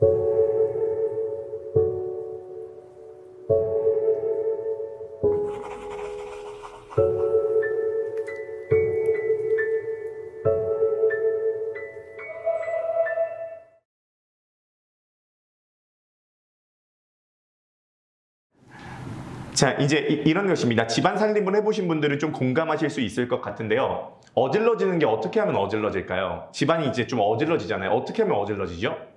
자, 이제 이런 것입니다. 집안 살림을 해보신 분들은 좀 공감하실 수 있을 것 같은데요. 어질러지는 게 어떻게 하면 어질러질까요? 집안이 이제 좀 어질러지잖아요. 어떻게 하면 어질러지죠?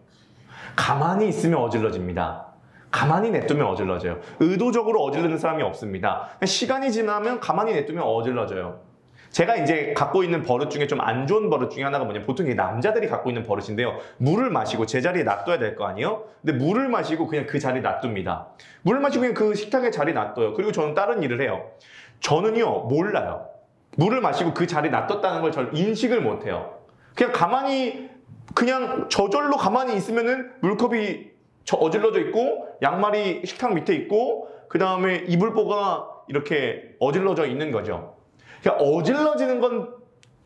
가만히 있으면 어질러집니다. 가만히 냅두면 어질러져요. 의도적으로 어질르는 사람이 없습니다. 시간이 지나면 가만히 냅두면 어질러져요. 제가 이제 갖고 있는 버릇 중에 좀 안 좋은 버릇 중에 하나가 뭐냐면 보통 남자들이 갖고 있는 버릇인데요. 물을 마시고 제자리에 놔둬야 될 거 아니에요? 근데 물을 마시고 그냥 그 자리에 놔둡니다. 물을 마시고 그냥 그 식탁에 자리에 놔둬요. 그리고 저는 다른 일을 해요. 저는요, 몰라요. 물을 마시고 그 자리에 놔뒀다는 걸 저는 인식을 못해요. 그냥 가만히, 그냥 저절로 가만히 있으면은 물컵이 어질러져 있고, 양말이 식탁 밑에 있고, 그 다음에 이불보가 이렇게 어질러져 있는 거죠. 그러니까 어질러지는 건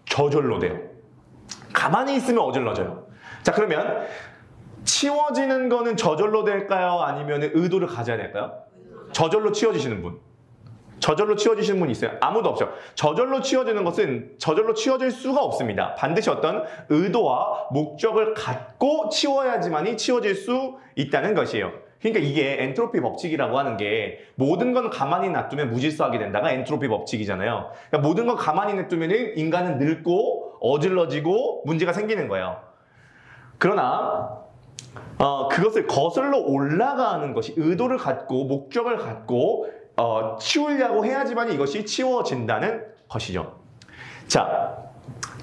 저절로 돼요. 가만히 있으면 어질러져요. 자, 그러면 치워지는 거는 저절로 될까요? 아니면 의도를 가져야 될까요? 저절로 치워지시는 분. 저절로 치워지시는 분 있어요? 아무도 없죠. 저절로 치워지는 것은 저절로 치워질 수가 없습니다. 반드시 어떤 의도와 목적을 갖고 치워야지만이 치워질 수 있다는 것이에요. 그러니까 이게 엔트로피 법칙이라고 하는 게 모든 건 가만히 놔두면 무질서하게 된다가 엔트로피 법칙이잖아요. 그러니까 모든 건 가만히 놔두면 인간은 늙고 어질러지고 문제가 생기는 거예요. 그러나 그것을 거슬러 올라가는 것이 의도를 갖고 목적을 갖고 치우려고 해야지만 이것이 치워진다는 것이죠. 자,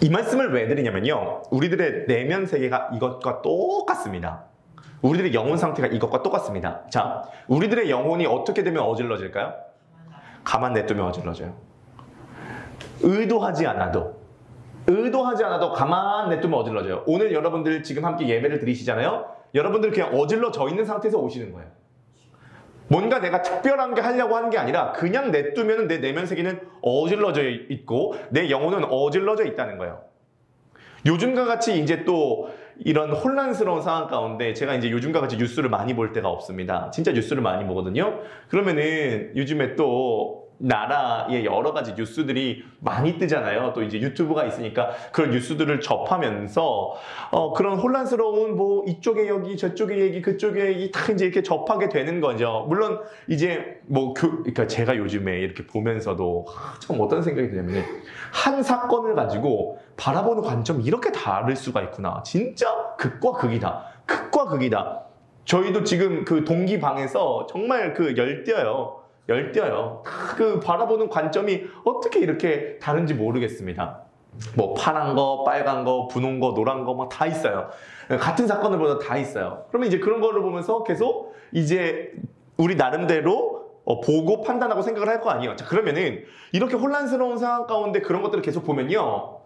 이 말씀을 왜 드리냐면요. 우리들의 내면 세계가 이것과 똑같습니다. 우리들의 영혼 상태가 이것과 똑같습니다. 자, 우리들의 영혼이 어떻게 되면 어질러질까요? 가만 냅두면 어질러져요. 의도하지 않아도 가만 냅두면 어질러져요. 오늘 여러분들 지금 함께 예배를 드리시잖아요. 여러분들 그냥 어질러져 있는 상태에서 오시는 거예요. 뭔가 내가 특별한 게 하려고 하는 게 아니라 그냥 냅두면 내 내면 세계는 어질러져 있고 내 영혼은 어질러져 있다는 거예요. 요즘과 같이 이제 또 이런 혼란스러운 상황 가운데 제가 이제 요즘과 같이 뉴스를 많이 볼 때가 없습니다. 진짜 뉴스를 많이 보거든요. 그러면은 요즘에 또 나라의 여러 가지 뉴스들이 많이 뜨잖아요. 또 이제 유튜브가 있으니까 그런 뉴스들을 접하면서 그런 혼란스러운 뭐 이쪽의 얘기, 저쪽의 얘기, 그쪽의 얘기 다 이제 이렇게 접하게 되는 거죠. 물론 이제 뭐 그러니까 제가 요즘에 이렇게 보면서도 참 어떤 생각이 드냐면 한 사건을 가지고 바라보는 관점이 이렇게 다를 수가 있구나. 진짜 극과 극이다. 극과 극이다. 저희도 지금 그 동기 방에서 정말 그 열뎌요. 그 바라보는 관점이 어떻게 이렇게 다른지 모르겠습니다. 뭐 파란 거, 빨간 거, 분홍 거, 노란 거 뭐 다 있어요. 같은 사건을 보다 다 있어요. 그러면 이제 그런 거를 보면서 계속 이제 우리 나름대로 보고 판단하고 생각을 할 거 아니에요. 자, 그러면은 이렇게 혼란스러운 상황 가운데 그런 것들을 계속 보면요.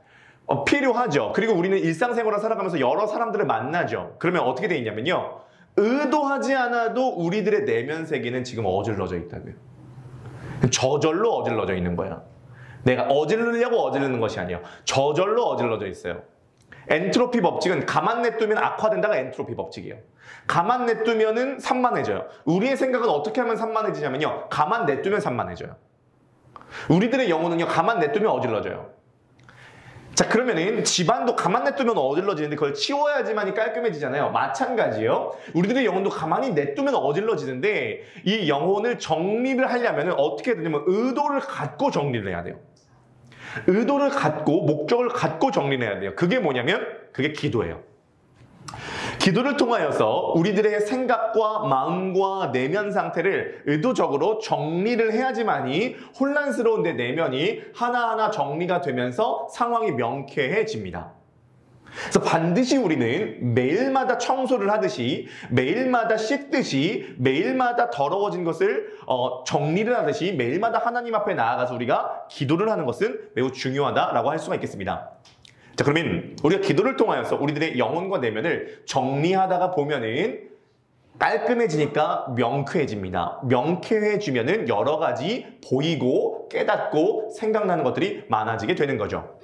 필요하죠. 그리고 우리는 일상생활을 살아가면서 여러 사람들을 만나죠. 그러면 어떻게 돼 있냐면요. 의도하지 않아도 우리들의 내면 세계는 지금 어질러져 있다고요. 저절로 어질러져 있는 거야. 내가 어질르려고 어질르는 것이 아니에요. 저절로 어질러져 있어요. 엔트로피 법칙은 가만 냅두면 악화된다가 엔트로피 법칙이에요. 가만 냅두면은 산만해져요. 우리의 생각은 어떻게 하면 산만해지냐면요. 가만 냅두면 산만해져요. 우리들의 영혼은요. 가만 냅두면 어질러져요. 자, 그러면은 집안도 가만 냅두면 어질러지는데 그걸 치워야지만이 깔끔해지잖아요. 마찬가지예요. 우리들의 영혼도 가만히 냅두면 어질러지는데 이 영혼을 정리를 하려면 어떻게 해야 되냐면 의도를 갖고 정리를 해야 돼요. 의도를 갖고 목적을 갖고 정리를 해야 돼요. 그게 뭐냐면 그게 기도예요. 기도를 통하여서 우리들의 생각과 마음과 내면 상태를 의도적으로 정리를 해야지만이 혼란스러운 내 내면이 하나하나 정리가 되면서 상황이 명쾌해집니다. 그래서 반드시 우리는 매일마다 청소를 하듯이 매일마다 씻듯이 매일마다 더러워진 것을 정리를 하듯이 매일마다 하나님 앞에 나아가서 우리가 기도를 하는 것은 매우 중요하다라고 할 수가 있겠습니다. 자, 그러면 우리가 기도를 통하여서 우리들의 영혼과 내면을 정리하다가 보면은 깔끔해지니까 명쾌해집니다. 명쾌해지면은 여러 가지 보이고 깨닫고 생각나는 것들이 많아지게 되는 거죠.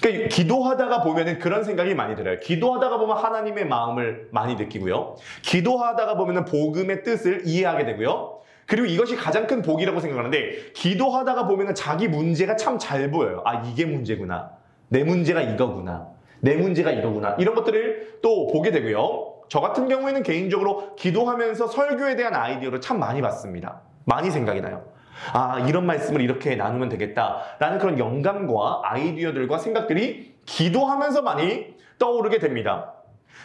그러니까 기도하다가 보면은 그런 생각이 많이 들어요. 기도하다가 보면 하나님의 마음을 많이 느끼고요. 기도하다가 보면은 복음의 뜻을 이해하게 되고요. 그리고 이것이 가장 큰 복이라고 생각하는데, 기도하다가 보면은 자기 문제가 참 잘 보여요. 아, 이게 문제구나. 내 문제가 이거구나. 내 문제가 이거구나. 이런 것들을 또 보게 되고요. 저 같은 경우에는 개인적으로 기도하면서 설교에 대한 아이디어를 참 많이 받습니다. 많이 생각이 나요. 아, 이런 말씀을 이렇게 나누면 되겠다라는 그런 영감과 아이디어들과 생각들이 기도하면서 많이 떠오르게 됩니다.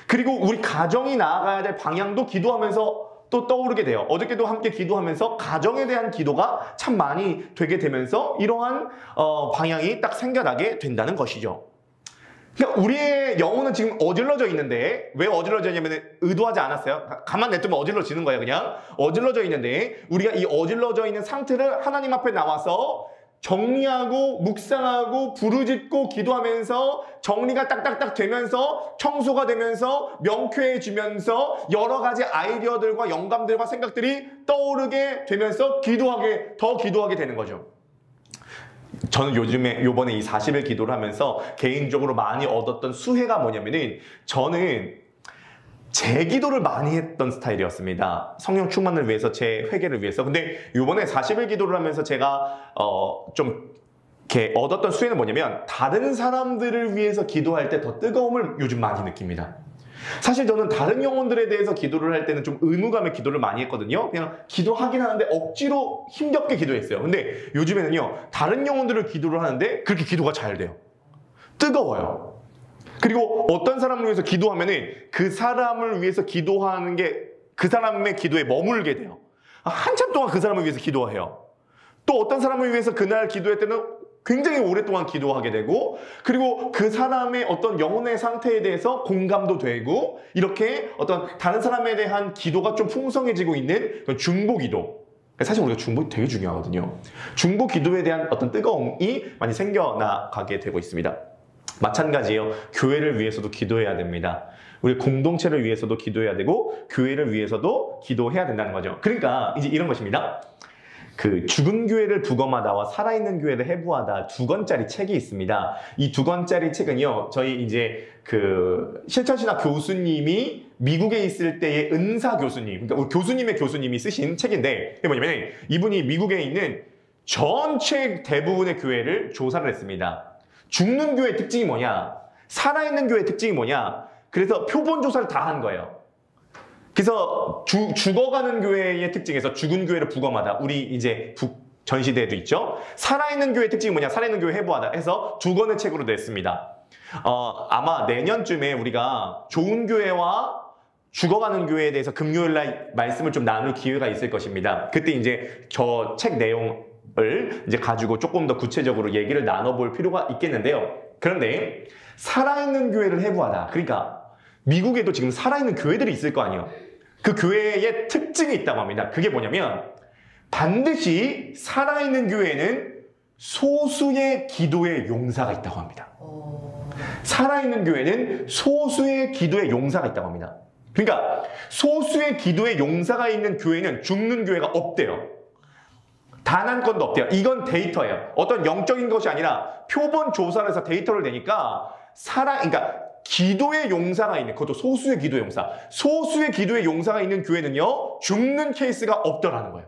그리고 우리 가정이 나아가야 될 방향도 기도하면서 또 떠오르게 돼요. 어저께도 함께 기도하면서 가정에 대한 기도가 참 많이 되게 되면서 이러한 방향이 딱 생겨나게 된다는 것이죠. 그러니까 우리의 영혼은 지금 어질러져 있는데, 왜 어질러져 있냐면 의도하지 않았어요. 가만 냅두면 어질러지는 거예요. 그냥 어질러져 있는데, 우리가 이 어질러져 있는 상태를 하나님 앞에 나와서 정리하고 묵상하고 부르짖고 기도하면서 정리가 딱딱딱 되면서 청소가 되면서 명쾌해지면서 여러 가지 아이디어들과 영감들과 생각들이 떠오르게 되면서 더 기도하게 되는 거죠. 저는 요번에 이 40일 기도를 하면서 개인적으로 많이 얻었던 수혜가 뭐냐면은, 저는 제 기도를 많이 했던 스타일이었습니다. 성령 충만을 위해서, 제 회개를 위해서. 근데 요번에 40일 기도를 하면서 제가 좀 이렇게 얻었던 수혜는 뭐냐면, 다른 사람들을 위해서 기도할 때 더 뜨거움을 요즘 많이 느낍니다. 사실 저는 다른 영혼들에 대해서 기도를 할 때는 좀 의무감에 기도를 많이 했거든요. 그냥 기도하긴 하는데 억지로 힘겹게 기도했어요. 근데 요즘에는요, 다른 영혼들을 기도를 하는데 그렇게 기도가 잘 돼요. 뜨거워요. 그리고 어떤 사람을 위해서 기도하면은 그 사람을 위해서 기도하는 게 그 사람의 기도에 머물게 돼요. 한참 동안 그 사람을 위해서 기도해요. 또 어떤 사람을 위해서 그날 기도할 때는 굉장히 오랫동안 기도하게 되고, 그리고 그 사람의 어떤 영혼의 상태에 대해서 공감도 되고, 이렇게 어떤 다른 사람에 대한 기도가 좀 풍성해지고 있는 중보 기도. 사실 우리가 중보가 되게 중요하거든요. 중보 기도에 대한 어떤 뜨거움이 많이 생겨나가게 되고 있습니다. 마찬가지예요. 교회를 위해서도 기도해야 됩니다. 우리 공동체를 위해서도 기도해야 되고, 교회를 위해서도 기도해야 된다는 거죠. 그러니까 이제 이런 것입니다. 그 죽은 교회를 부검하다와 살아있는 교회를 해부하다 2권짜리 책이 있습니다. 이 2권짜리 책은요, 저희 이제 그 실천신학 교수님이 미국에 있을 때의 은사 교수님, 그러니까 우리 교수님의 교수님이 쓰신 책인데, 이게 뭐냐면 이분이 미국에 있는 전체 대부분의 교회를 조사를 했습니다. 죽는 교회의 특징이 뭐냐, 살아있는 교회의 특징이 뭐냐, 그래서 표본 조사를 다 한 거예요. 그래서 죽어가는 교회의 특징에서 죽은 교회를 부검하다, 우리 이제 전시대에도 있죠. 살아있는 교회의 특징이 뭐냐, 살아있는 교회 해부하다 해서 2권의 책으로 냈습니다. 아마 내년쯤에 우리가 좋은 교회와 죽어가는 교회에 대해서 금요일날 말씀을 좀 나눌 기회가 있을 것입니다. 그때 이제 저 책 내용을 이제 가지고 조금 더 구체적으로 얘기를 나눠볼 필요가 있겠는데요. 그런데 살아있는 교회를 해부하다, 그러니까 미국에도 지금 살아있는 교회들이 있을 거 아니에요. 그 교회의 특징이 있다고 합니다. 그게 뭐냐면, 반드시 살아있는 교회에는 소수의 기도의 용사가 있다고 합니다. 살아있는 교회는 소수의 기도의 용사가 있다고 합니다. 그러니까 소수의 기도의 용사가 있는 교회는 죽는 교회가 없대요. 단 한 건도 없대요. 이건 데이터예요. 어떤 영적인 것이 아니라 표본 조사를 해서 데이터를 내니까 그러니까 기도의 용사가 있는, 그것도 소수의 기도의 용사, 소수의 기도의 용사가 있는 교회는요, 죽는 케이스가 없더라는 거예요.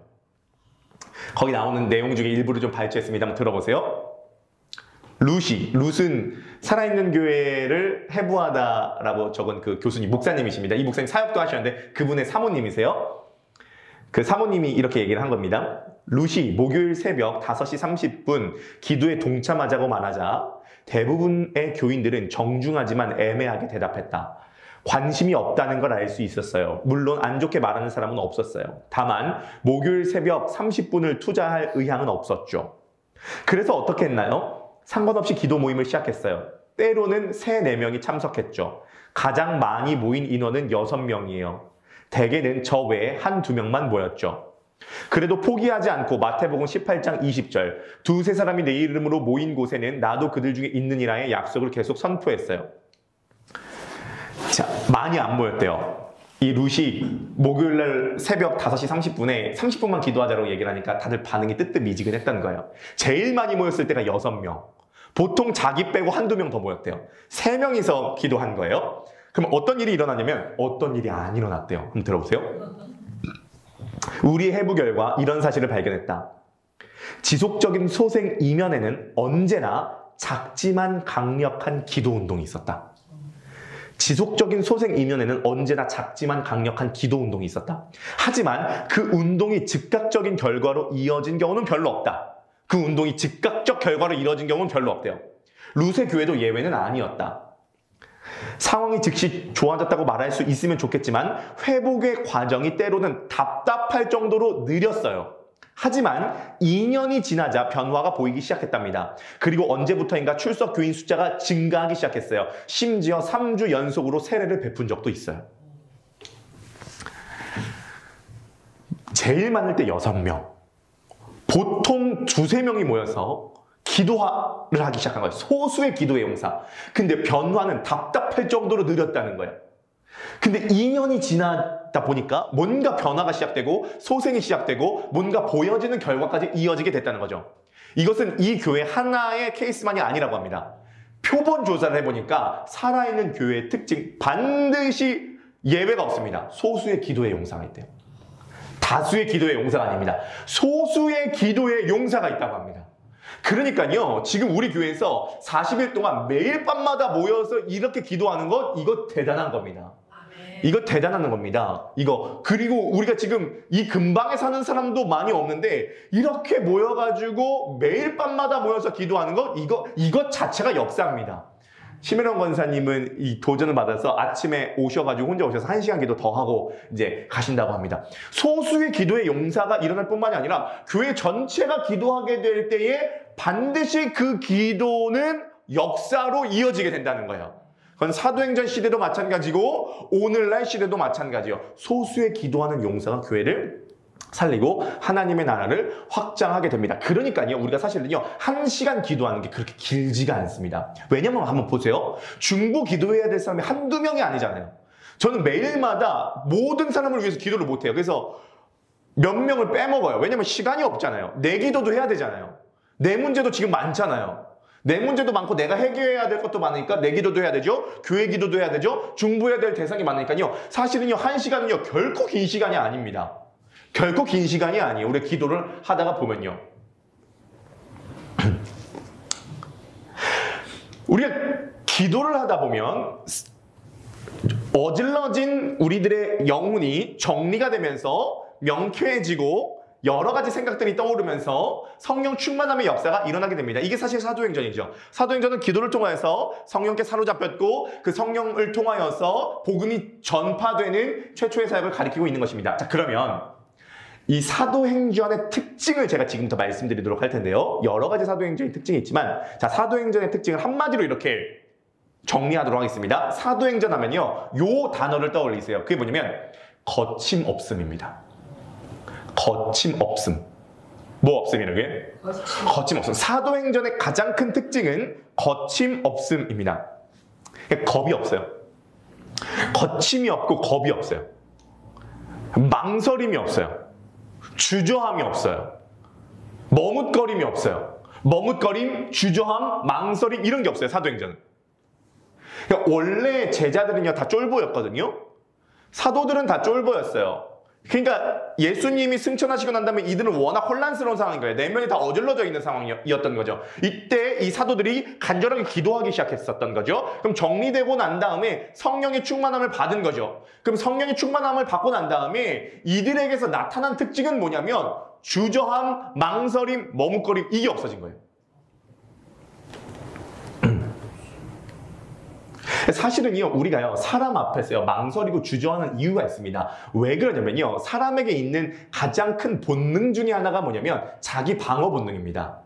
거기 나오는 내용 중에 일부를 좀 발췌했습니다. 한번 들어보세요. 룻은 살아있는 교회를 해부하다라고 적은 그 교수님, 목사님이십니다. 이 목사님 사역도 하셨는데 그분의 사모님이세요. 그 사모님이 이렇게 얘기를 한 겁니다. 룻이 목요일 새벽 5시 30분 기도에 동참하자고 말하자 대부분의 교인들은 정중하지만 애매하게 대답했다. 관심이 없다는 걸 알 수 있었어요. 물론 안 좋게 말하는 사람은 없었어요. 다만 목요일 새벽 30분을 투자할 의향은 없었죠. 그래서 어떻게 했나요? 상관없이 기도 모임을 시작했어요. 때로는 3-4명이 참석했죠. 가장 많이 모인 인원은 6명이에요. 대개는 저 외에 1-2명만 모였죠. 그래도 포기하지 않고 마태복음 18장 20절 2-3사람이 내 이름으로 모인 곳에는 나도 그들 중에 있느니라의 약속을 계속 선포했어요. 자, 많이 안 모였대요. 이 룻이 목요일날 새벽 5시 30분에 30분만 기도하자고 얘기를 하니까 다들 반응이 뜨뜻미지근했다는 거예요. 제일 많이 모였을 때가 6명, 보통 자기 빼고 한두 명 더 모였대요. 3명이서 기도한 거예요. 그럼 어떤 일이 일어나냐면 어떤 일이 안 일어났대요. 한번 들어보세요. 우리 해부 결과 이런 사실을 발견했다. 지속적인 소생 이면에는 언제나 작지만 강력한 기도 운동이 있었다. 지속적인 소생 이면에는 언제나 작지만 강력한 기도 운동이 있었다. 하지만 그 운동이 즉각적인 결과로 이어진 경우는 별로 없다. 그 운동이 즉각적 결과로 이어진 경우는 별로 없대요. 루세 교회도 예외는 아니었다. 상황이 즉시 좋아졌다고 말할 수 있으면 좋겠지만 회복의 과정이 때로는 답답할 정도로 느렸어요. 하지만 2년이 지나자 변화가 보이기 시작했답니다. 그리고 언제부터인가 출석 교인 숫자가 증가하기 시작했어요. 심지어 3주 연속으로 세례를 베푼 적도 있어요. 제일 많을 때 6명. 보통 2~3명이 모여서 기도를 하기 시작한 거예요. 소수의 기도의 용사. 근데 변화는 답답할 정도로 느렸다는 거예요. 근데 2년이 지나다 보니까 뭔가 변화가 시작되고 소생이 시작되고 뭔가 보여지는 결과까지 이어지게 됐다는 거죠. 이것은 이 교회 하나의 케이스만이 아니라고 합니다. 표본 조사를 해보니까 살아있는 교회의 특징 반드시 예외가 없습니다. 소수의 기도의 용사가 있대요. 다수의 기도의 용사가 아닙니다. 소수의 기도의 용사가 있다고 합니다. 그러니까요, 지금 우리 교회에서 40일 동안 매일 밤마다 모여서 이렇게 기도하는 것, 이거 대단한 겁니다. 이거 대단한 겁니다. 이거. 그리고 우리가 지금 이 근방에 사는 사람도 많이 없는데 이렇게 모여가지고 매일 밤마다 모여서 기도하는 것, 이것 자체가 역사입니다. 심혜령 권사님은 이 도전을 받아서 아침에 오셔가지고 혼자 오셔서 1시간 기도 더 하고 이제 가신다고 합니다. 소수의 기도의 용사가 일어날 뿐만이 아니라 교회 전체가 기도하게 될 때에 반드시 그 기도는 역사로 이어지게 된다는 거예요. 그건 사도행전 시대도 마찬가지고 오늘날 시대도 마찬가지예요. 소수의 기도하는 용사가 교회를 살리고 하나님의 나라를 확장하게 됩니다. 그러니까요, 우리가 사실은요, 1시간 기도하는 게 그렇게 길지가 않습니다. 왜냐면 한번 보세요. 중보 기도해야 될 사람이 한두 명이 아니잖아요. 저는 매일마다 모든 사람을 위해서 기도를 못해요. 그래서 몇 명을 빼먹어요. 왜냐면 시간이 없잖아요. 내 기도도 해야 되잖아요. 내 문제도 지금 많잖아요. 내 문제도 많고 내가 해결해야 될 것도 많으니까 내 기도도 해야 되죠. 교회 기도도 해야 되죠. 중보해야 될 대상이 많으니까요. 사실은요, 1시간은요, 결코 긴 시간이 아닙니다. 결코 긴 시간이 아니에요. 우리 기도를 하다가 보면요. 우리가 기도를 하다 보면 어질러진 우리들의 영혼이 정리가 되면서 명쾌해지고 여러 가지 생각들이 떠오르면서 성령 충만함의 역사가 일어나게 됩니다. 이게 사실 사도행전이죠. 사도행전은 기도를 통해서 성령께 사로잡혔고 그 성령을 통하여서 복음이 전파되는 최초의 사역을 가리키고 있는 것입니다. 자, 그러면 이 사도행전의 특징을 제가 지금부터 말씀드리도록 할 텐데요. 여러 가지 사도행전의 특징이 있지만, 자, 사도행전의 특징을 한마디로 이렇게 정리하도록 하겠습니다. 사도행전 하면요, 요 단어를 떠올리세요. 그게 뭐냐면 거침없음입니다. 거침없음. 뭐 없음이라고 해? 거침없음. 사도행전의 가장 큰 특징은 거침없음입니다. 겁이 없어요. 거침이 없고 겁이 없어요. 망설임이 없어요. 주저함이 없어요. 머뭇거림이 없어요. 머뭇거림, 주저함, 망설임 이런 게 없어요. 사도행전은. 그러니까 원래 제자들은요 다 쫄보였거든요. 사도들은 다 쫄보였어요. 그러니까 예수님이 승천하시고 난 다음에 이들은 워낙 혼란스러운 상황인 거예요. 내면이 다 어질러져 있는 상황이었던 거죠. 이때 이 사도들이 간절하게 기도하기 시작했었던 거죠. 그럼 정리되고 난 다음에 성령의 충만함을 받은 거죠. 그럼 성령의 충만함을 받고 난 다음에 이들에게서 나타난 특징은 뭐냐면 주저함, 망설임, 머뭇거림 이게 없어진 거예요. 사실은요, 우리가요, 사람 앞에서요, 망설이고 주저하는 이유가 있습니다. 왜 그러냐면요, 사람에게 있는 가장 큰 본능 중에 하나가 뭐냐면, 자기 방어 본능입니다.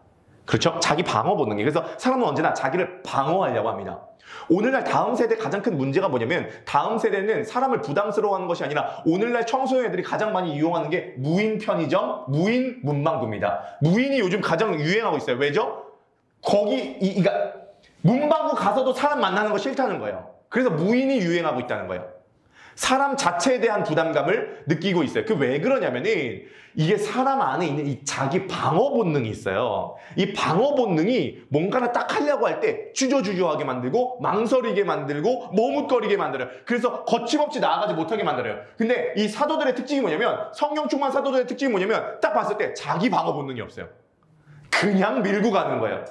그렇죠? 자기 방어 본능이에요. 그래서 사람은 언제나 자기를 방어하려고 합니다. 오늘날 다음 세대 가장 큰 문제가 뭐냐면, 다음 세대는 사람을 부담스러워하는 것이 아니라, 오늘날 청소년들이 가장 많이 이용하는 게 무인 편의점, 무인 문방구입니다. 무인이 요즘 가장 유행하고 있어요. 왜죠? 문방구 가서도 사람 만나는 거 싫다는 거예요. 그래서 무인이 유행하고 있다는 거예요. 사람 자체에 대한 부담감을 느끼고 있어요. 그 왜 그러냐면은 이게 사람 안에 있는 이 자기 방어 본능이 있어요. 이 방어 본능이 뭔가를 딱 하려고 할 때 주저주저하게 만들고 망설이게 만들고 머뭇거리게 만들어요. 그래서 거침없이 나아가지 못하게 만들어요. 근데 이 사도들의 특징이 뭐냐면, 성령 충만 사도들의 특징이 뭐냐면 딱 봤을 때 자기 방어 본능이 없어요. 그냥 밀고 가는 거예요.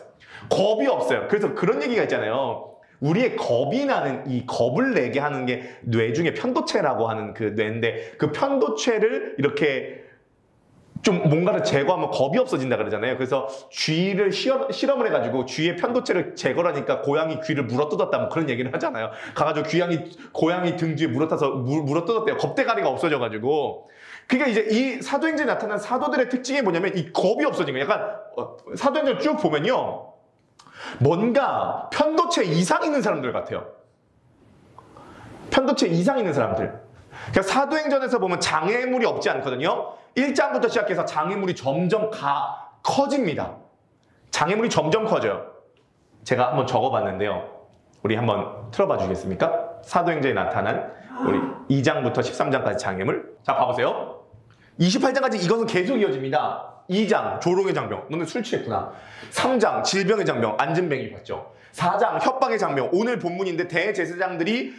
겁이 없어요. 그래서 그런 얘기가 있잖아요. 우리의 겁이 나는, 이 겁을 내게 하는 게 뇌 중에 편도체라고 하는 그 뇌인데, 그 편도체를 이렇게 좀 뭔가를 제거하면 겁이 없어진다 그러잖아요. 그래서 쥐를 실험을 해가지고 쥐의 편도체를 제거하니까 고양이 귀를 물어뜯었다, 뭐 그런 얘기를 하잖아요. 가가지고 고양이 등 뒤에 물어뜯었대요. 겁대가리가 없어져가지고. 그러니까 이제 이 사도행전에 나타난 사도들의 특징이 뭐냐면 이 겁이 없어진 거예요. 약간 사도행전 쭉 보면요, 뭔가 편도체 이상 있는 사람들 같아요. 편도체 이상 있는 사람들. 그러니까 사도행전에서 보면 장애물이 없지 않거든요. 1장부터 시작해서 장애물이 점점 커집니다. 장애물이 점점 커져요. 제가 한번 적어봤는데요. 우리 한번 틀어봐 주시겠습니까? 사도행전에 나타난 우리 2장부터 13장까지 장애물. 자, 봐보세요. 28장까지 이것은 계속 이어집니다. 2장 조롱의 장병, 너는 술 취했구나. 3장 질병의 장병, 안진뱅이 봤죠. 4장 협박의 장병, 오늘 본문인데 대제사장들이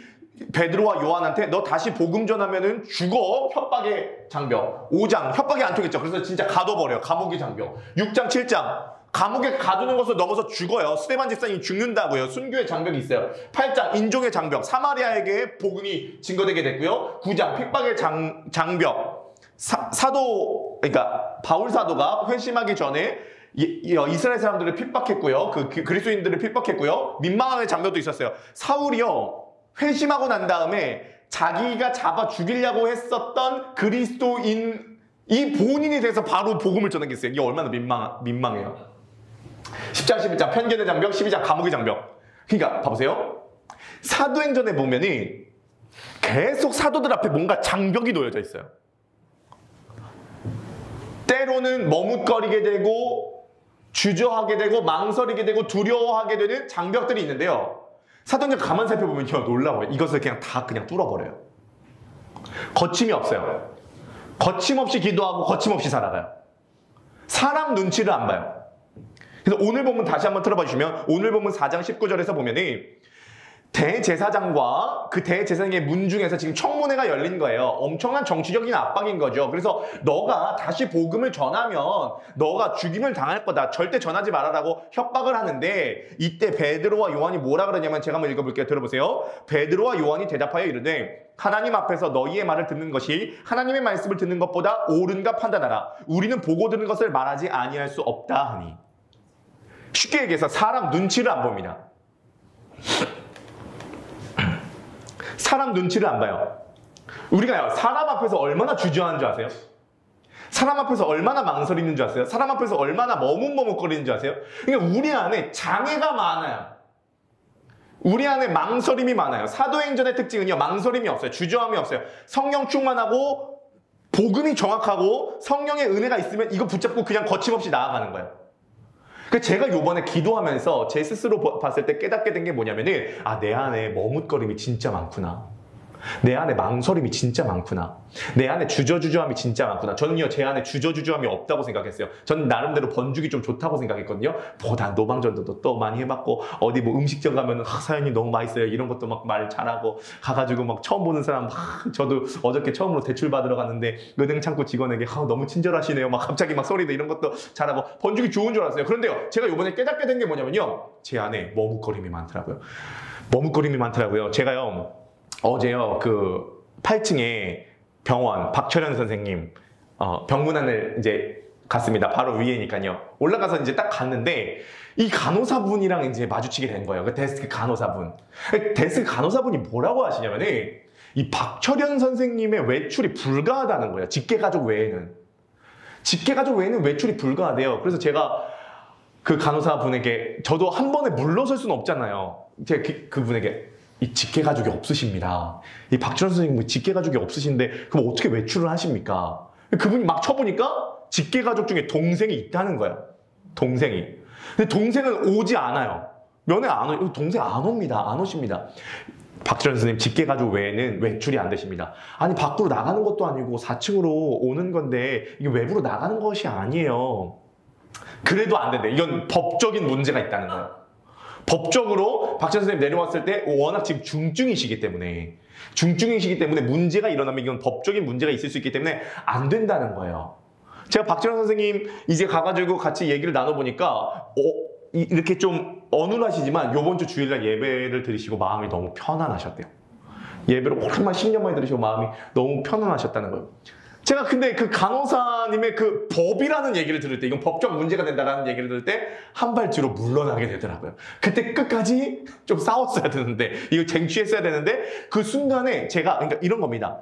베드로와 요한한테 너 다시 복음 전하면은 죽어, 협박의 장병. 5장 협박이 안 통했죠. 그래서 진짜 가둬버려요. 감옥의 장병. 6장 7장 감옥에 가두는 것을 넘어서 죽어요. 스데반 집사님이 죽는다고요. 순교의 장벽이 있어요. 8장 인종의 장벽, 사마리아에게 복음이 증거되게 됐고요. 9장 핍박의 장벽, 사도, 그러니까 바울 사도가 회심하기 전에 이스라엘 사람들을 핍박했고요. 그리스도인들을 핍박했고요. 민망함의 장벽도 있었어요. 사울이요, 회심하고 난 다음에 자기가 잡아 죽이려고 했었던 그리스도인 이 본인이 돼서 바로 복음을 전하겠어요. 이게 얼마나 민망해요. 10장 11장 편견의 장벽, 12장 감옥의 장벽. 그러니까 봐보세요. 사도행전에 보면은 계속 사도들 앞에 뭔가 장벽이 놓여져 있어요. 때로는 머뭇거리게 되고 주저하게 되고 망설이게 되고 두려워하게 되는 장벽들이 있는데요. 사도행전 가만 살펴보면요, 놀라워요. 이것을 그냥 뚫어버려요. 거침이 없어요. 거침없이 기도하고 거침없이 살아가요. 사람 눈치를 안 봐요. 그래서 오늘 본문 다시 한번 들어봐 주시면, 오늘 본문 4장 19절에서 보면은 대제사장과 그 대제사장의 문 중에서 지금 청문회가 열린 거예요. 엄청난 정치적인 압박인 거죠. 그래서 너가 다시 복음을 전하면 너가 죽임을 당할 거다. 절대 전하지 말아라고 협박을 하는데, 이때 베드로와 요한이 뭐라 그러냐면, 제가 한번 읽어볼게요. 들어보세요. 베드로와 요한이 대답하여 이르되 하나님 앞에서 너희의 말을 듣는 것이 하나님의 말씀을 듣는 것보다 옳은가 판단하라. 우리는 보고 들은 것을 말하지 아니할 수 없다 하니. 쉽게 얘기해서 사람 눈치를 안 봅니다. 사람 눈치를 안 봐요. 우리가요, 사람 앞에서 얼마나 주저하는 줄 아세요? 사람 앞에서 얼마나 망설이는 줄 아세요? 사람 앞에서 얼마나 머뭇머뭇거리는 줄 아세요? 그러니까 우리 안에 장애가 많아요. 우리 안에 망설임이 많아요. 사도행전의 특징은요, 망설임이 없어요. 주저함이 없어요. 성령 충만하고 복음이 정확하고 성령의 은혜가 있으면 이거 붙잡고 그냥 거침없이 나아가는 거예요. 제가 요번에 기도하면서 제 스스로 봤을 때 깨닫게 된 게 뭐냐면은, 내 안에 머뭇거림이 진짜 많구나. 내 안에 망설임이 진짜 많구나. 내 안에 주저주저함이 진짜 많구나. 저는요, 제 안에 주저주저함이 없다고 생각했어요. 저는 나름대로 번죽이 좀 좋다고 생각했거든요. 난 노방전도도 또 많이 해봤고, 어디 뭐 음식점 가면 사장님 너무 맛있어요, 이런 것도 막 말 잘하고 가가지고 막 처음 보는 사람 저도 어저께 처음으로 대출 받으러 갔는데 은행 창구 직원에게 너무 친절하시네요, 막 갑자기 막 소리도 이런 것도 잘하고 번죽이 좋은 줄 알았어요. 그런데요, 제가 요번에 깨닫게 된 게 뭐냐면요, 제 안에 머뭇거림이 많더라고요. 제가요, 어제요, 8층에 병원 박철현 선생님 병문안을 이제 갔습니다. 바로 위에니까요. 올라가서 이제 딱 갔는데 이 간호사분이랑 이제 마주치게 된 거예요. 그 데스크 간호사분. 데스크 간호사분이 뭐라고 하시냐면은 이 박철현 선생님의 외출이 불가하다는 거예요. 직계가족 외에는. 직계가족 외에는 외출이 불가하대요. 그래서 제가 그 간호사분에게, 저도 한 번에 물러설 수는 없잖아요. 제가 그분에게 이 직계가족이 없으십니다. 이 박철현 선생님 직계가족이 없으신데 그럼 어떻게 외출을 하십니까? 그분이 막 쳐보니까 직계가족 중에 동생이 있다는 거야. 동생이. 근데 동생은 오지 않아요. 면회 안 와요. 동생 안 옵니다. 안 오십니다. 박지원 선생님 직계 가족 외에는 외출이 안 되십니다. 아니 밖으로 나가는 것도 아니고 4층으로 오는 건데 이게 외부로 나가는 것이 아니에요. 그래도 안 된대. 이건 법적인 문제가 있다는 거예요. 법적으로 박지원 선생님 내려왔을 때 워낙 지금 중증이시기 때문에 문제가 일어나면 이건 법적인 문제가 있을 수 있기 때문에 안 된다는 거예요. 제가 박지원 선생님 이제 가가지고 같이 얘기를 나눠보니까 이렇게 좀 어눌하시지만 요번 주 주일날 예배를 드리시고 마음이 너무 편안하셨대요. 예배를 오랜만에 10년 만에 들으시고 마음이 너무 편안하셨다는 거예요. 제가 근데 그 간호사님의 그 법이라는 얘기를 들을 때, 이건 법적 문제가 된다라는 얘기를 들을 때 한 발 뒤로 물러나게 되더라고요. 그때 끝까지 좀 싸웠어야 되는데, 이거 쟁취했어야 되는데, 그 순간에 제가, 그러니까 이런 겁니다.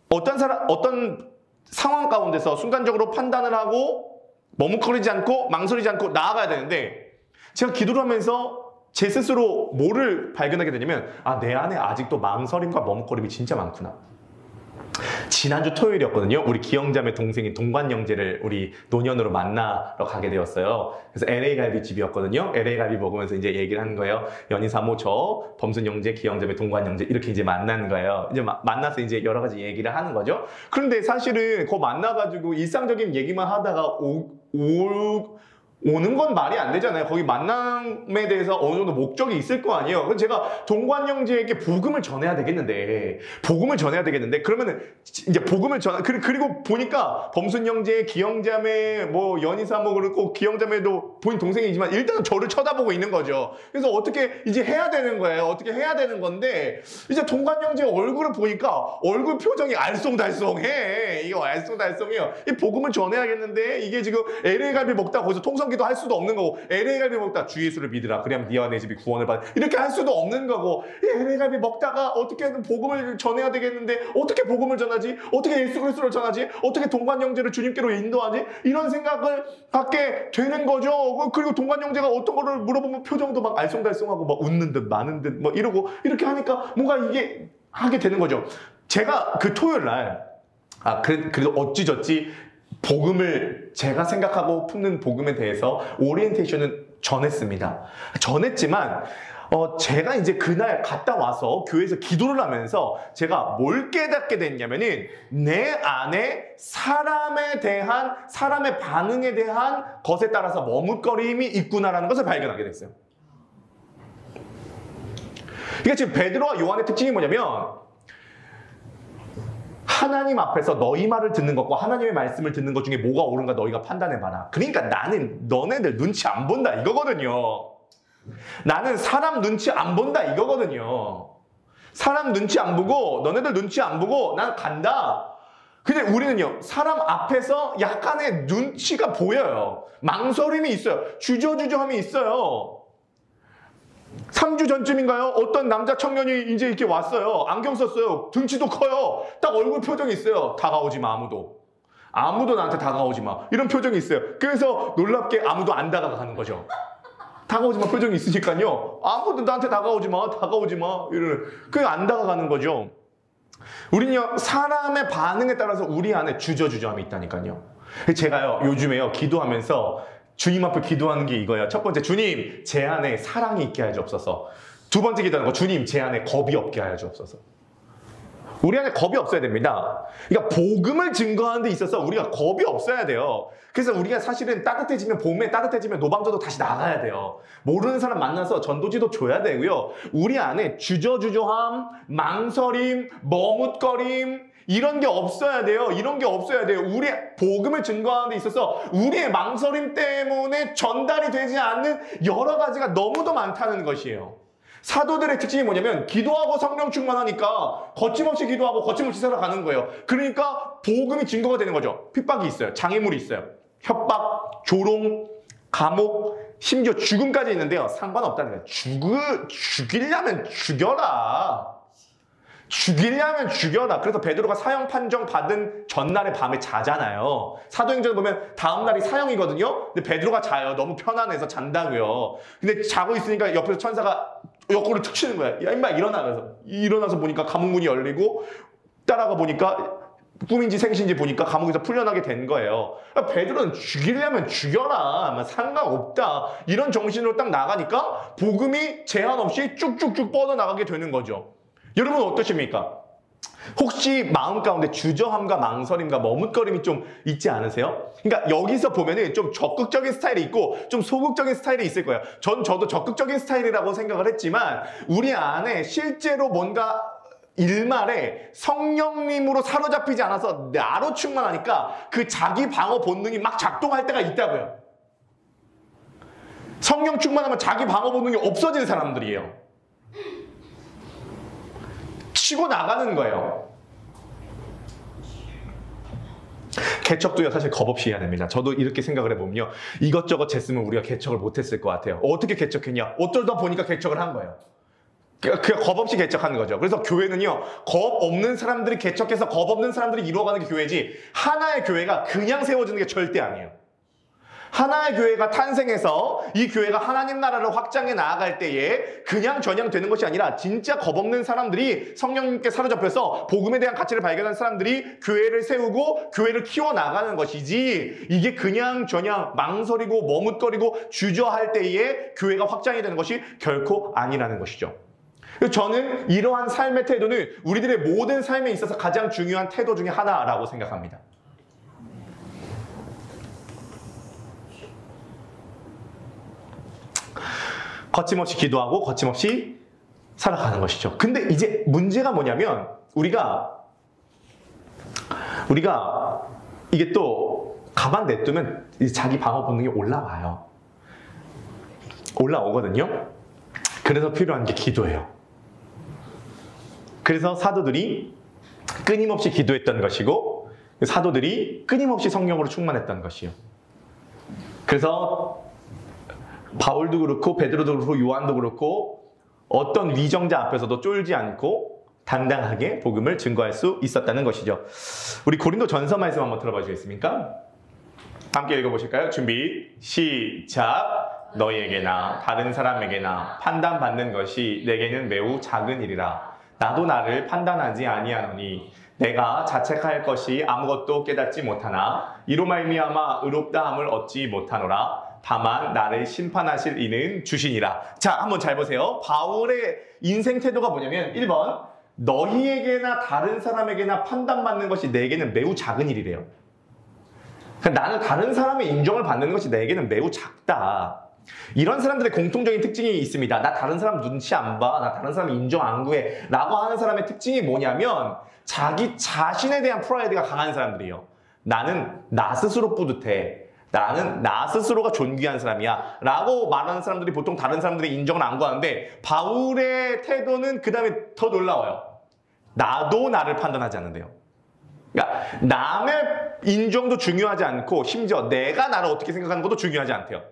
어떤 상황 가운데서 순간적으로 판단을 하고 머뭇거리지 않고 망설이지 않고 나아가야 되는데, 제가 기도를 하면서 제 스스로 뭐를 발견하게 되냐면, 아, 내 안에 아직도 망설임과 머뭇거림이 진짜 많구나. 지난주 토요일이었거든요. 우리 기영자매 동생인 동관영재를 우리 노년으로 만나러 가게 되었어요. 그래서 LA 갈비 집이었거든요. LA 갈비 먹으면서 이제 얘기를 하는 거예요. 연희사모 저 범순 영재, 기영자매 동관영재 이렇게 이제 만나는 거예요. 이제 만나서 이제 여러 가지 얘기를 하는 거죠. 그런데 사실은 그거 만나가지고 일상적인 얘기만 하다가 오는 건 말이 안 되잖아요. 거기 만남에 대해서 어느 정도 목적이 있을 거 아니에요. 그래서 제가 동관영재에게 복음을 전해야 되겠는데 그러면은 이제 복음을 그리고 보니까 범순영재, 기영자매, 뭐 연희사모 그렇고 기영자매도 본인 동생이지만 일단은 저를 쳐다보고 있는 거죠. 그래서 어떻게 이제 해야 되는 거예요. 어떻게 해야 되는 건데 이제 동관영재 얼굴을 보니까 얼굴 표정이 알쏭달쏭해. 이거 알쏭달쏭해요. 이 복음을 전해야겠는데 이게 지금 LA 갈비 먹다 거기서 통성 기도 할 수도 없는 거고 LA 갈비 먹다 주 예수를 믿으라 그래야 네와 내 집이 구원을 받아 이렇게 할 수도 없는 거고 LA 갈비 먹다가 어떻게든 복음을 전해야 되겠는데 어떻게 복음을 전하지? 어떻게 예수 그리스도를 전하지? 어떻게 동관영재를 주님께로 인도하지? 이런 생각을 갖게 되는 거죠. 그리고 동관영재가 어떤 거를 물어보면 표정도 막 알쏭달쏭하고 막 웃는 듯 마는 듯 뭐 이러고 이렇게 하니까 뭔가 이게 하게 되는 거죠. 제가 그 토요일 날 그래도 어찌저찌 복음을 제가 생각하고 품는 복음에 대해서 오리엔테이션은 전했지만 제가 이제 그날 갔다 와서 교회에서 기도를 하면서 제가 뭘 깨닫게 됐냐면은 내 안에 사람의 반응에 대한 것에 따라서 머뭇거림이 있구나라는 것을 발견하게 됐어요. 그러니까 지금 베드로와 요한의 특징이 뭐냐면 하나님 앞에서 너희 말을 듣는 것과 하나님의 말씀을 듣는 것 중에 뭐가 옳은가 너희가 판단해봐라. 그러니까 나는 너네들 눈치 안 본다 이거거든요. 나는 사람 눈치 안 본다 이거거든요. 사람 눈치 안 보고 너네들 눈치 안 보고 난 간다. 근데 우리는요. 사람 앞에서 약간의 눈치가 보여요. 망설임이 있어요. 주저주저함이 있어요. 3주 전쯤인가요? 어떤 남자 청년이 이제 이렇게 왔어요. 안경 썼어요. 등치도 커요. 딱 얼굴 표정이 있어요. 다가오지 마, 아무도 나한테 다가오지 마. 이런 표정이 있어요. 그래서 놀랍게 아무도 안 다가가는 거죠. 다가오지 마 표정이 있으니까요. 아무도 나한테 다가오지 마. 이러는. 그게 안 다가가는 거죠. 우리는요, 사람의 반응에 따라서 우리 안에 주저주저함이 있다니까요. 제가요, 요즘에요, 기도하면서 주님 앞에 기도하는 게 이거예요. 첫 번째, 주님, 제 안에 사랑이 있게 하여 주옵소서. 두 번째 기도하는 거, 주님, 제 안에 겁이 없게 하여 주옵소서. 우리 안에 겁이 없어야 됩니다. 그러니까 복음을 증거하는 데 있어서 우리가 겁이 없어야 돼요. 그래서 우리가 사실은 봄에 따뜻해지면 노방전도 다시 나가야 돼요. 모르는 사람 만나서 전도지도 줘야 되고요. 우리 안에 주저주저함, 망설임, 머뭇거림, 이런 게 없어야 돼요. 우리의 복음을 증거하는 데 있어서 우리의 망설임 때문에 전달이 되지 않는 여러 가지가 너무도 많다는 것이에요. 사도들의 특징이 뭐냐면 기도하고 성령 충만하니까 거침없이 기도하고 거침없이 살아가는 거예요. 그러니까 복음이 증거가 되는 거죠. 핍박이 있어요. 장애물이 있어요. 협박, 조롱, 감옥, 심지어 죽음까지 있는데요. 상관없다는 거예요. 죽이려면 죽여라. 그래서 베드로가 사형 판정 받은 전날의 밤에 자잖아요. 사도행전 보면 다음 날이 사형이거든요. 근데 베드로가 자요. 너무 편안해서 잔다고요. 근데 자고 있으니까 옆에서 천사가 옆구리를 툭 치는 거야. 야 임마 일어나. 그래서 일어나서 보니까 감옥문이 열리고 따라가 보니까 꿈인지 생신지 보니까 감옥에서 풀려나게 된 거예요. 그러니까 베드로는 죽이려면 죽여라. 상관없다. 이런 정신으로 딱 나가니까 복음이 제한 없이 쭉쭉쭉 뻗어나가게 되는 거죠. 여러분 어떠십니까? 혹시 마음 가운데 주저함과 망설임과 머뭇거림이 좀 있지 않으세요? 그러니까 여기서 보면은 좀 적극적인 스타일이 있고 좀 소극적인 스타일이 있을 거예요. 저도 적극적인 스타일이라고 생각을 했지만 우리 안에 실제로 뭔가 일말에 성령님으로 사로잡히지 않아서 나로 충만하니까 그 자기 방어 본능이 막 작동할 때가 있다고요. 성령 충만하면 자기 방어 본능이 없어지는 사람들이에요. 치고 나가는 거예요. 개척도요, 사실 겁없이 해야 됩니다. 저도 이렇게 생각을 해보면요, 이것저것 쟀으면 우리가 개척을 못했을 것 같아요. 어떻게 개척했냐? 어쩌다 보니까 개척을 한 거예요. 그냥 겁없이 개척하는 거죠. 그래서 교회는요, 겁 없는 사람들이 개척해서 겁 없는 사람들이 이루어가는 게 교회지, 하나의 교회가 그냥 세워지는 게 절대 아니에요. 하나의 교회가 탄생해서 이 교회가 하나님 나라를 확장해 나아갈 때에 그냥 저냥 되는 것이 아니라 진짜 겁없는 사람들이 성령님께 사로잡혀서 복음에 대한 가치를 발견한 사람들이 교회를 세우고 교회를 키워나가는 것이지, 이게 그냥 저냥 망설이고 머뭇거리고 주저할 때에 교회가 확장이 되는 것이 결코 아니라는 것이죠. 저는 이러한 삶의 태도는 우리들의 모든 삶에 있어서 가장 중요한 태도 중에 하나라고 생각합니다. 거침없이 기도하고 거침없이 살아가는 것이죠. 근데 이제 문제가 뭐냐면 우리가 이게 또 가만 냅두면 자기 방어 본능이 올라와요. 올라오거든요. 그래서 필요한 게 기도예요. 그래서 사도들이 끊임없이 기도했던 것이고 사도들이 끊임없이 성령으로 충만했던 것이요. 그래서 바울도 그렇고 베드로도 그렇고 요한도 그렇고 어떤 위정자 앞에서도 쫄지 않고 당당하게 복음을 증거할 수 있었다는 것이죠. 우리 고린도 전서 말씀 한번 들어봐 주시겠습니까? 함께 읽어보실까요? 준비 시작. 너희에게나 다른 사람에게나 판단받는 것이 내게는 매우 작은 일이라. 나도 나를 판단하지 아니하노니 내가 자책할 것이 아무것도 깨닫지 못하나 이로 말미암아 의롭다함을 얻지 못하노라. 다만 나를 심판하실 이는 주시니라. 자, 한번 잘 보세요. 바울의 인생 태도가 뭐냐면 1번, 너희에게나 다른 사람에게나 판단받는 것이 내게는 매우 작은 일이래요. 그러니까 나는 다른 사람의 인정을 받는 것이 내게는 매우 작다. 이런 사람들의 공통적인 특징이 있습니다. 나 다른 사람 눈치 안 봐, 나 다른 사람 인정 안 구해 라고 하는 사람의 특징이 뭐냐면 자기 자신에 대한 프라이드가 강한 사람들이에요. 나는 나 스스로 뿌듯해, 나는 나 스스로가 존귀한 사람이야 라고 말하는 사람들이 보통 다른 사람들의 인정을 안 구하는데, 바울의 태도는 그 다음에 더 놀라워요. 나도 나를 판단하지 않는데요. 그러니까 남의 인정도 중요하지 않고 심지어 내가 나를 어떻게 생각하는 것도 중요하지 않대요.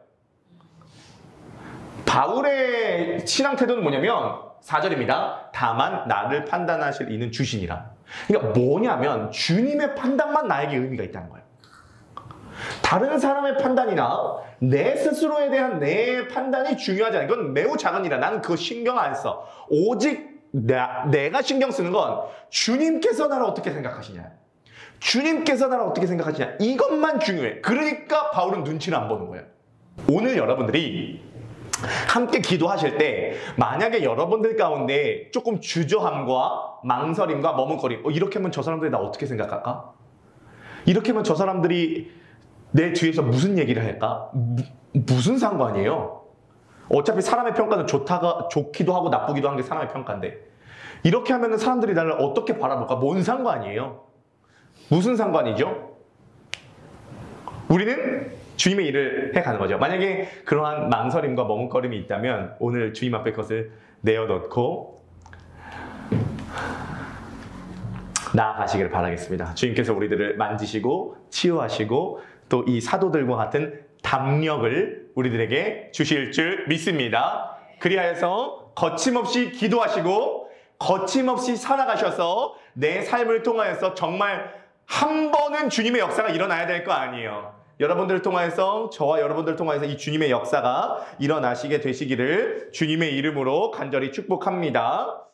바울의 신앙 태도는 뭐냐면 4절입니다. 다만 나를 판단하실 이는 주시니라. 그러니까 뭐냐면 주님의 판단만 나에게 의미가 있다는 거예요. 다른 사람의 판단이나 내 스스로에 대한 내 판단이 중요하지 않아. 이건 매우 작은 일이야. 나는 그거 신경 안 써. 오직 내가 신경 쓰는 건 주님께서 나를 어떻게 생각하시냐, 주님께서 나를 어떻게 생각하시냐, 이것만 중요해. 그러니까 바울은 눈치를 안 보는 거예요. 오늘 여러분들이 함께 기도하실 때 만약에 여러분들 가운데 조금 주저함과 망설임과 머뭇거림, 이렇게 하면 저 사람들이 나 어떻게 생각할까? 이렇게 하면 저 사람들이 내 뒤에서 무슨 얘기를 할까? 무슨 상관이에요? 어차피 사람의 평가는 좋기도 하고 나쁘기도 하는 게 사람의 평가인데, 이렇게 하면 사람들이 나를 어떻게 바라볼까? 뭔 상관이에요? 무슨 상관이죠? 우리는 주님의 일을 해가는 거죠. 만약에 그러한 망설임과 머뭇거림이 있다면 오늘 주님 앞에 그것을 내어놓고 나아가시기를 바라겠습니다. 주님께서 우리들을 만지시고 치유하시고 또 이 사도들과 같은 담력을 우리들에게 주실 줄 믿습니다. 그리하여서 거침없이 기도하시고 거침없이 살아가셔서 내 삶을 통하여서 정말 한 번은 주님의 역사가 일어나야 될 거 아니에요. 여러분들을 통하여서, 저와 여러분들을 통하여서 이 주님의 역사가 일어나시게 되시기를 주님의 이름으로 간절히 축복합니다.